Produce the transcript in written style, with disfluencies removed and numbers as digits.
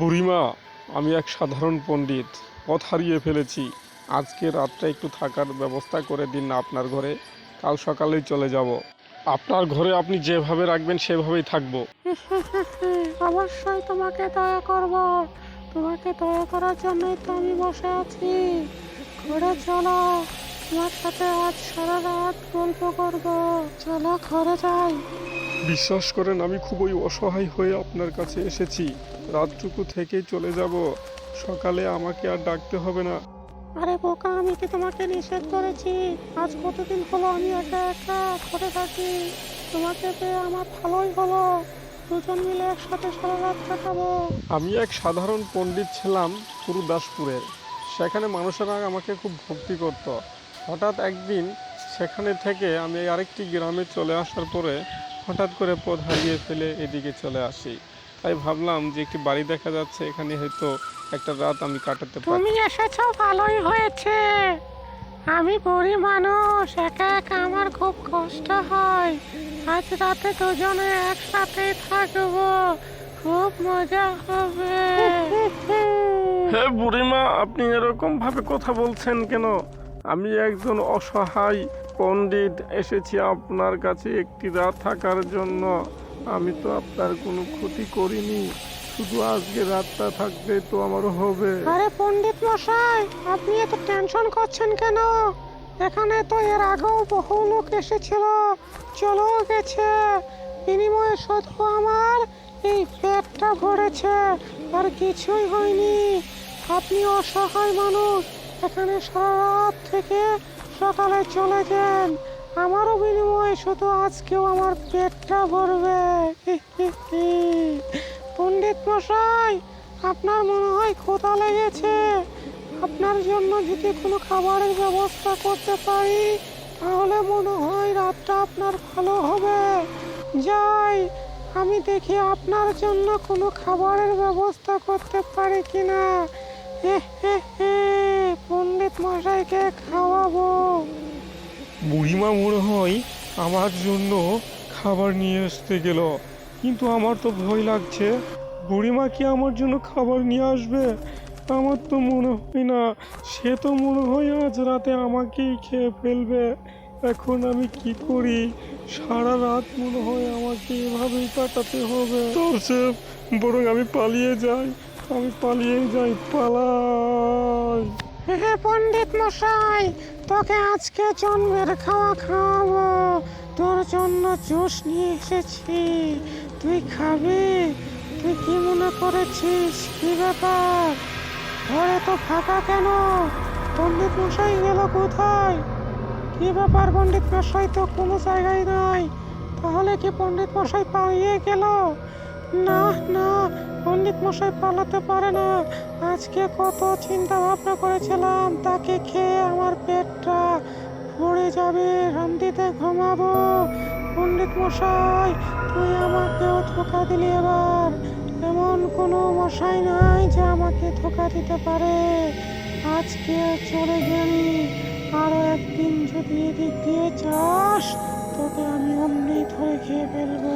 বুড়িমা, আমি এক সাধারণ পণ্ডিত, পথ হারিয়ে ফেলেছি। আজকে রাতটা একটু থাকার ব্যবস্থা করে দিন না আপনার ঘরে। কাল সকালেই চলে যাব। আপনার ঘরে আপনি যেভাবে রাখবেন সেভাবেই থাকবো। অবশ্যই তোমাকে দয়া করব। তোমাকে দয়া করার জন্যই তো আমি বসে আছি। ঘরে চলো, তোমার সাথে আজ সারা রাত গল্প করব। চলো ঘরে যাই। বিশ্বাস করেন, আমি খুবই অসহায় হয়ে আপনার কাছে এসেছি। রাতটুকু থেকেই চলে যাব, সকালে আমাকে আর ডাকতে হবে না। আরে বোকা, আমি কি তোমাকে নিষেধ করেছি? আজ কতদিন হলো আমি একা একা ঘরে থাকি। তোমাকে পেয়ে আমার ভালোই হলো। দুজন মিলে একসাথে সারা রাত কাটাবো। আমি এক সাধারণ পণ্ডিত ছিলাম গুরুদাসপুরের। সেখানে মানুষেরা আমাকে খুব ভক্তি করত। হঠাৎ একদিন সেখানে থেকে আমি আরেকটি গ্রামে চলে আসার পরে হঠাৎ করে পথ হারিয়ে ফেলে এদিকে চলে আসি। তাই ভাবলাম যে একটি বাড়ি দেখা যাচ্ছে, এখানে হয়তো একটা রাত আমি কাটাতে পারি। তুমি এসেছো, ভালোই হয়েছে। আমি বুড়ি মানুষ, একা একা আমার খুব কষ্ট হয়। আজ রাতে দুজনে একসাথেই থাকবো, খুব মজা হবে। হে বুড়িমা, আপনি এরকম ভাবে কথা বলছেন কেন? আমি একজন অসহায় পণ্ডিত, এসেছি আপনার কাছে একটি রাত থাকার জন্য। আমি তো আপনার কোনো ক্ষতি করিনি, শুধু আজকে রাতটা থাকলে তো আমার হবে। আরে পণ্ডিত মশাই, আপনি এত টেনশন করছেন কেন? এখানে তো এর আগেও বহু লোক এসেছিল, চলেও গেছে। বিনিময়ে শুধু আমার এই পেটটা ভরেছে, আর কিছুই হয়নি। আপনি অসহায় মানুষ, এখানে সারা রাত থেকে সকালে চলে যান। আমারও বিনিময়ে শুধু আজকেও আমার পেটটা ভরবে। পণ্ডিত মশাই, আপনার মনে হয় ক্ষুধা লেগেছে। আপনার জন্য যদি কোনো খাবারের ব্যবস্থা করতে পারি, তাহলে মনে হয় রাতটা আপনার ভালো হবে। যাই, আমি দেখি আপনার জন্য কোনো খাবারের ব্যবস্থা করতে পারি কিনা। পণ্ডিত মশাইকে খাওয়াবো। বুড়িমা মনে হয় আমার জন্য খাবার নিয়ে আসতে গেল, কিন্তু আমার তো ভয় লাগছে। বুড়িমা কি আমার জন্য খাবার নিয়ে আসবে? আমার তো মনে হয় না। সে তো মনে হয় আজ রাতে আমাকেই খেয়ে ফেলবে। এখন আমি কি করি? সারা রাত মনে হয় আমাকে এভাবেই কাটাতে হবে। তার চেয়ে বরং আমি পালিয়ে যাই। আমি পালিয়ে যাই, পালাই। হ্যাঁ পণ্ডিত মশাই, তোকে আজকে জন্মের খাওয়া খাওয়াবো। তোর জন্য জুস নিয়ে এসেছি, তুই খাবি? তুই কি মনে করেছিস? কি ব্যাপার? ঘরে তো ফাঁকা কেন? পণ্ডিত মশাই গেল কোথায়? কি ব্যাপার, পণ্ডিত মশাই তো কোনো জায়গায় নাই। তাহলে কি পণ্ডিত মশাই পালিয়ে গেল? না না, পণ্ডিত মশাই পালাতে পারে না। আজকে কত চিন্তা ভাবনা করেছিলাম, তাকে খেয়ে আমার পেটটা ভরে যাবে, শান্তিতে ঘুমাবো। পণ্ডিত মশাই, তুই আমাকেও ধোকা দিলি এবার। এমন কোনো মশাই নাই যে আমাকে ধোকা দিতে পারে। আজকে চলে গেলি, আরো একদিন যদি এদিক দিয়ে যাস, তোকে আমি অমনি ধরে খেয়ে ফেলবো।